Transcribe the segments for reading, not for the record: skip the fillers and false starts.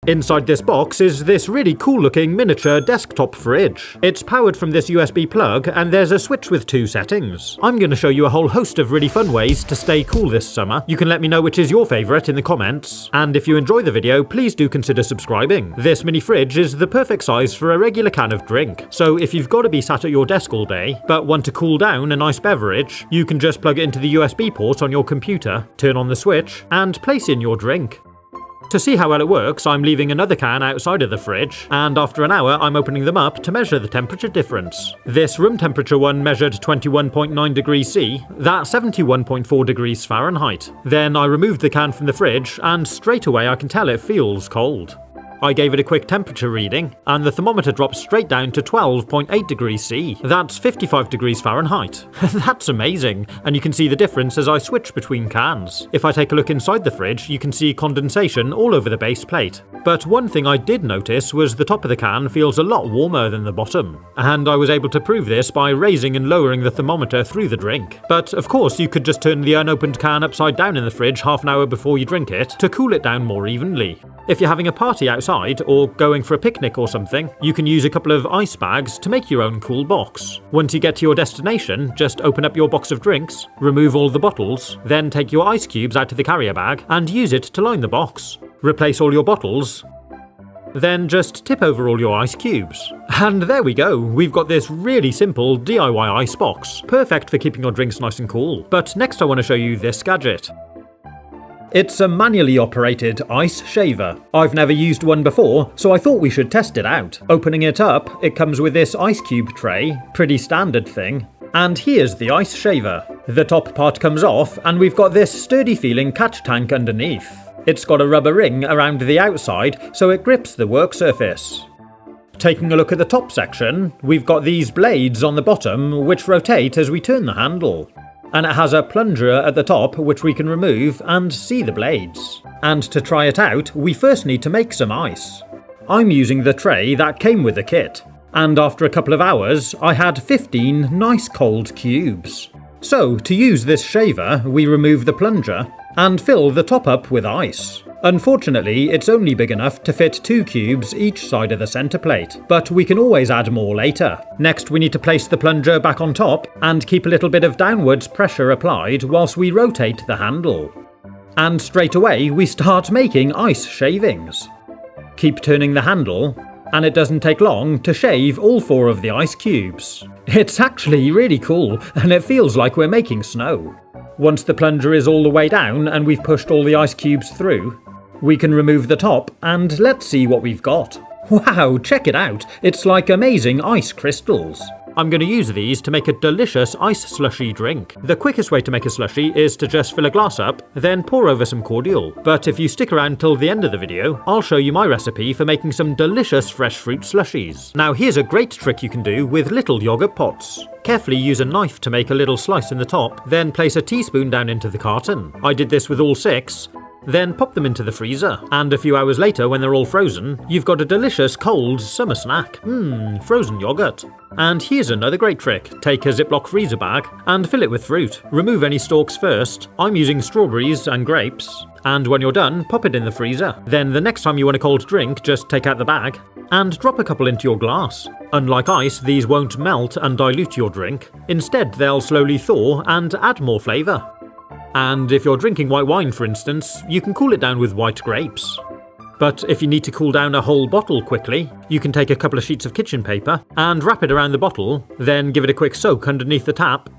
Inside this box is this really cool looking miniature desktop fridge. It's powered from this USB plug and there's a switch with 2 settings. I'm going to show you a whole host of really fun ways to stay cool this summer. You can let me know which is your favourite in the comments. And if you enjoy the video, please do consider subscribing. This mini fridge is the perfect size for a regular can of drink. So if you've got to be sat at your desk all day, but want to cool down a nice beverage, you can just plug it into the USB port on your computer, turn on the switch, and place in your drink. To see how well it works, I'm leaving another can outside of the fridge, and after an hour I'm opening them up to measure the temperature difference. This room temperature one measured 21.9 degrees C, that's 71.4 degrees Fahrenheit. Then I removed the can from the fridge, and straight away I can tell it feels cold. I gave it a quick temperature reading, and the thermometer dropped straight down to 12.8 degrees C. That's 55 degrees Fahrenheit. That's amazing, and you can see the difference as I switch between cans. If I take a look inside the fridge, you can see condensation all over the base plate. But one thing I did notice was the top of the can feels a lot warmer than the bottom, and I was able to prove this by raising and lowering the thermometer through the drink. But of course you could just turn the unopened can upside down in the fridge half an hour before you drink it to cool it down more evenly. If you're having a party outside or going for a picnic or something, you can use a couple of ice bags to make your own cool box. Once you get to your destination, just open up your box of drinks, remove all the bottles, then take your ice cubes out of the carrier bag and use it to line the box. Replace all your bottles, then just tip over all your ice cubes. And there we go, we've got this really simple DIY ice box, perfect for keeping your drinks nice and cool. But next I want to show you this gadget. It's a manually operated ice shaver. I've never used one before, so I thought we should test it out. Opening it up, it comes with this ice cube tray, pretty standard thing. And here's the ice shaver. The top part comes off, and we've got this sturdy feeling catch tank underneath. It's got a rubber ring around the outside, so it grips the work surface. Taking a look at the top section, we've got these blades on the bottom which rotate as we turn the handle. And it has a plunger at the top which we can remove and see the blades. And to try it out, we first need to make some ice. I'm using the tray that came with the kit, and after a couple of hours I had 15 nice cold cubes. So to use this shaver, we remove the plunger and fill the top up with ice. Unfortunately, it's only big enough to fit 2 cubes each side of the centre plate, but we can always add more later. Next we need to place the plunger back on top and keep a little bit of downwards pressure applied whilst we rotate the handle. And straight away we start making ice shavings. Keep turning the handle, and it doesn't take long to shave all 4 of the ice cubes. It's actually really cool, and it feels like we're making snow. Once the plunger is all the way down and we've pushed all the ice cubes through, we can remove the top and let's see what we've got. Wow, check it out, it's like amazing ice crystals. I'm going to use these to make a delicious ice slushy drink. The quickest way to make a slushy is to just fill a glass up, then pour over some cordial. But if you stick around till the end of the video, I'll show you my recipe for making some delicious fresh fruit slushies. Now here's a great trick you can do with little yogurt pots. Carefully use a knife to make a little slice in the top, then place a teaspoon down into the carton. I did this with all 6. Then pop them into the freezer, and a few hours later when they're all frozen, you've got a delicious cold summer snack. Frozen yogurt. And here's another great trick. Take a Ziploc freezer bag and fill it with fruit. Remove any stalks first. I'm using strawberries and grapes. And when you're done, pop it in the freezer. Then the next time you want a cold drink, just take out the bag and drop a couple into your glass. Unlike ice, these won't melt and dilute your drink. Instead, they'll slowly thaw and add more flavour. And if you're drinking white wine, for instance, you can cool it down with white grapes. But if you need to cool down a whole bottle quickly, you can take a couple of sheets of kitchen paper and wrap it around the bottle, then give it a quick soak underneath the tap,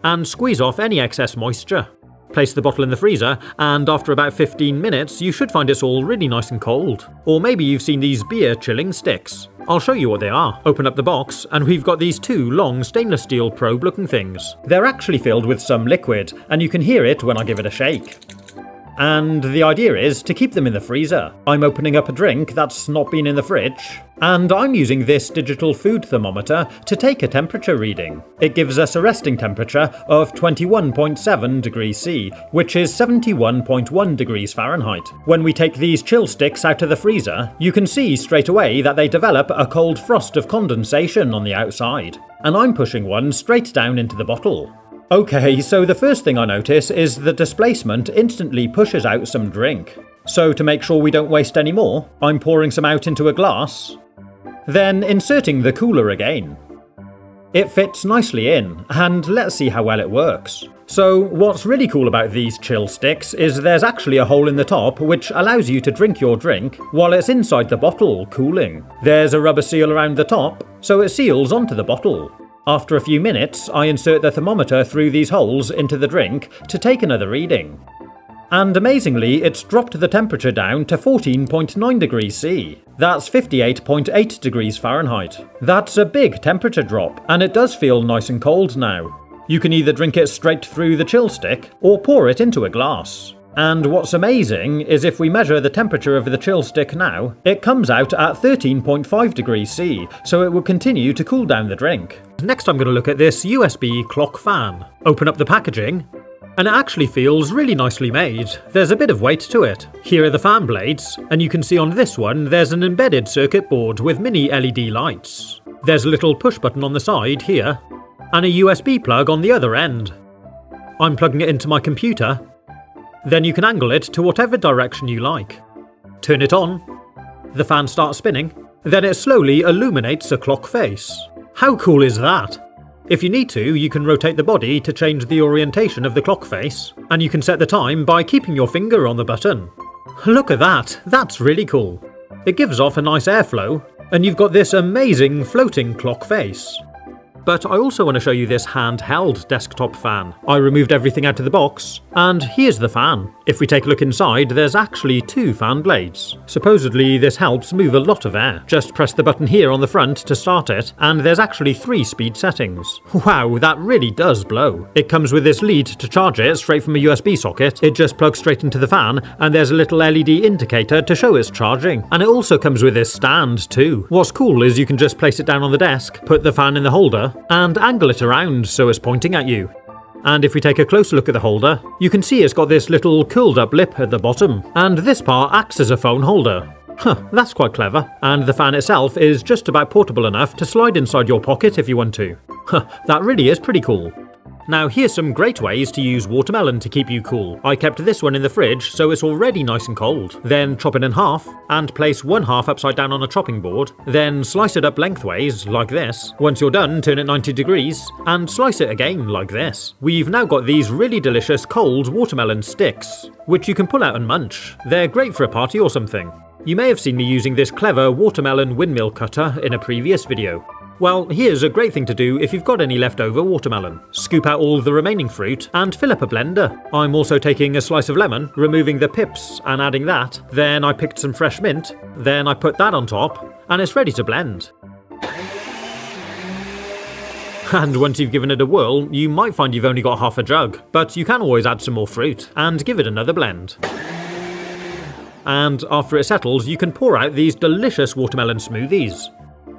and squeeze off any excess moisture. Place the bottle in the freezer, and after about 15 minutes, you should find it's all really nice and cold. Or maybe you've seen these beer chilling sticks. I'll show you what they are. Open up the box, and we've got these 2 long stainless steel probe looking things. They're actually filled with some liquid, and you can hear it when I give it a shake. And the idea is to keep them in the freezer. I'm opening up a drink that's not been in the fridge, and I'm using this digital food thermometer to take a temperature reading. It gives us a resting temperature of 21.7 degrees C, which is 71.1 degrees Fahrenheit. When we take these chill sticks out of the freezer, you can see straight away that they develop a cold frost of condensation on the outside. And I'm pushing one straight down into the bottle. Okay, so the first thing I notice is the displacement instantly pushes out some drink. So to make sure we don't waste any more, I'm pouring some out into a glass, then inserting the cooler again. It fits nicely in, and let's see how well it works. So what's really cool about these chill sticks is there's actually a hole in the top which allows you to drink your drink while it's inside the bottle cooling. There's a rubber seal around the top, so it seals onto the bottle. After a few minutes, I insert the thermometer through these holes into the drink to take another reading. And amazingly, it's dropped the temperature down to 14.9 degrees C. That's 58.8 degrees Fahrenheit. That's a big temperature drop, and it does feel nice and cold now. You can either drink it straight through the chill stick, or pour it into a glass. And what's amazing is if we measure the temperature of the chill stick now, it comes out at 13.5 degrees C, so it will continue to cool down the drink. Next I'm going to look at this USB clock fan. Open up the packaging, and it actually feels really nicely made. There's a bit of weight to it. Here are the fan blades, and you can see on this one there's an embedded circuit board with mini LED lights. There's a little push button on the side here, and a USB plug on the other end. I'm plugging it into my computer. Then you can angle it to whatever direction you like. Turn it on. The fan starts spinning. Then it slowly illuminates a clock face. How cool is that? If you need to, you can rotate the body to change the orientation of the clock face, and you can set the time by keeping your finger on the button. Look at that, that's really cool. It gives off a nice airflow, and you've got this amazing floating clock face. But I also want to show you this handheld desktop fan. I removed everything out of the box, and here's the fan. If we take a look inside, there's actually 2 fan blades. Supposedly this helps move a lot of air. Just press the button here on the front to start it, and there's actually 3 speed settings. Wow, that really does blow. It comes with this lead to charge it straight from a USB socket. It just plugs straight into the fan, and there's a little LED indicator to show it's charging. And it also comes with this stand too. What's cool is you can just place it down on the desk, put the fan in the holder, and angle it around so it's pointing at you. And if we take a closer look at the holder, you can see it's got this little curled up lip at the bottom, and this part acts as a phone holder. That's quite clever. And the fan itself is just about portable enough to slide inside your pocket if you want to. That really is pretty cool. Now here's some great ways to use watermelon to keep you cool. I kept this one in the fridge so it's already nice and cold. Then chop it in half and place one half upside down on a chopping board. Then slice it up lengthways like this. Once you're done, turn it 90 degrees and slice it again like this. We've now got these really delicious cold watermelon sticks, which you can pull out and munch. They're great for a party or something. You may have seen me using this clever watermelon windmill cutter in a previous video. Well, here's a great thing to do if you've got any leftover watermelon. Scoop out all the remaining fruit and fill up a blender. I'm also taking a slice of lemon, removing the pips and adding that. Then I picked some fresh mint. Then I put that on top, and it's ready to blend. And once you've given it a whirl, you might find you've only got half a jug, but you can always add some more fruit and give it another blend. And after it settles, you can pour out these delicious watermelon smoothies.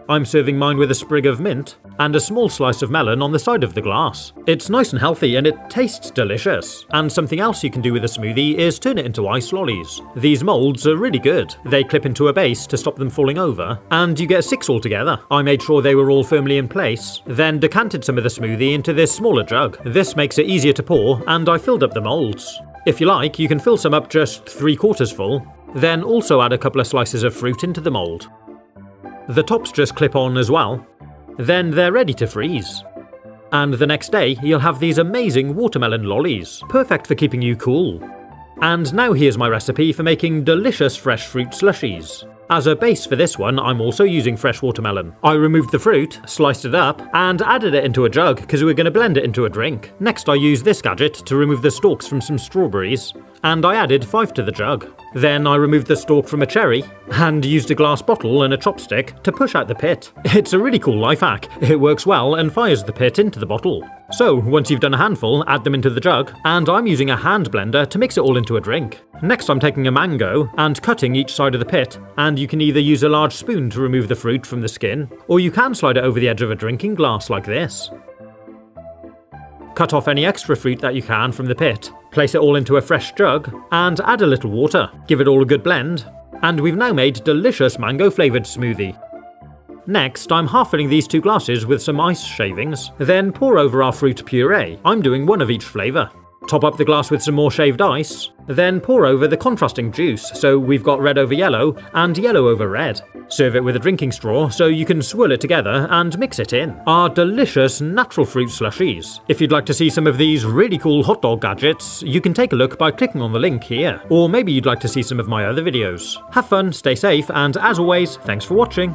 I'm serving mine with a sprig of mint and a small slice of melon on the side of the glass. It's nice and healthy and it tastes delicious. And something else you can do with a smoothie is turn it into ice lollies. These moulds are really good. They clip into a base to stop them falling over, and you get 6 altogether. I made sure they were all firmly in place, then decanted some of the smoothie into this smaller jug. This makes it easier to pour, and I filled up the moulds. If you like, you can fill some up just 3/4 full, then also add a couple of slices of fruit into the mould. The tops just clip on as well. Then they're ready to freeze. And the next day, you'll have these amazing watermelon lollies, perfect for keeping you cool. And now here's my recipe for making delicious fresh fruit slushies. As a base for this one, I'm also using fresh watermelon. I removed the fruit, sliced it up, and added it into a jug because we're going to blend it into a drink. Next I used this gadget to remove the stalks from some strawberries, and I added 5 to the jug. Then I removed the stalk from a cherry, and used a glass bottle and a chopstick to push out the pit. It's a really cool life hack. It works well and fires the pit into the bottle. So, once you've done a handful, add them into the jug, and I'm using a hand blender to mix it all into a drink. Next I'm taking a mango and cutting each side of the pit, and you can either use a large spoon to remove the fruit from the skin, or you can slide it over the edge of a drinking glass like this. Cut off any extra fruit that you can from the pit, place it all into a fresh jug, and add a little water. Give it all a good blend, and we've now made delicious mango-flavoured smoothie. Next, I'm half filling these 2 glasses with some ice shavings, then pour over our fruit puree. I'm doing 1 of each flavour. Top up the glass with some more shaved ice. Then pour over the contrasting juice, so we've got red over yellow and yellow over red. Serve it with a drinking straw so you can swirl it together and mix it in. Our delicious natural fruit slushies. If you'd like to see some of these really cool hot dog gadgets, you can take a look by clicking on the link here. Or maybe you'd like to see some of my other videos. Have fun, stay safe, and as always, thanks for watching.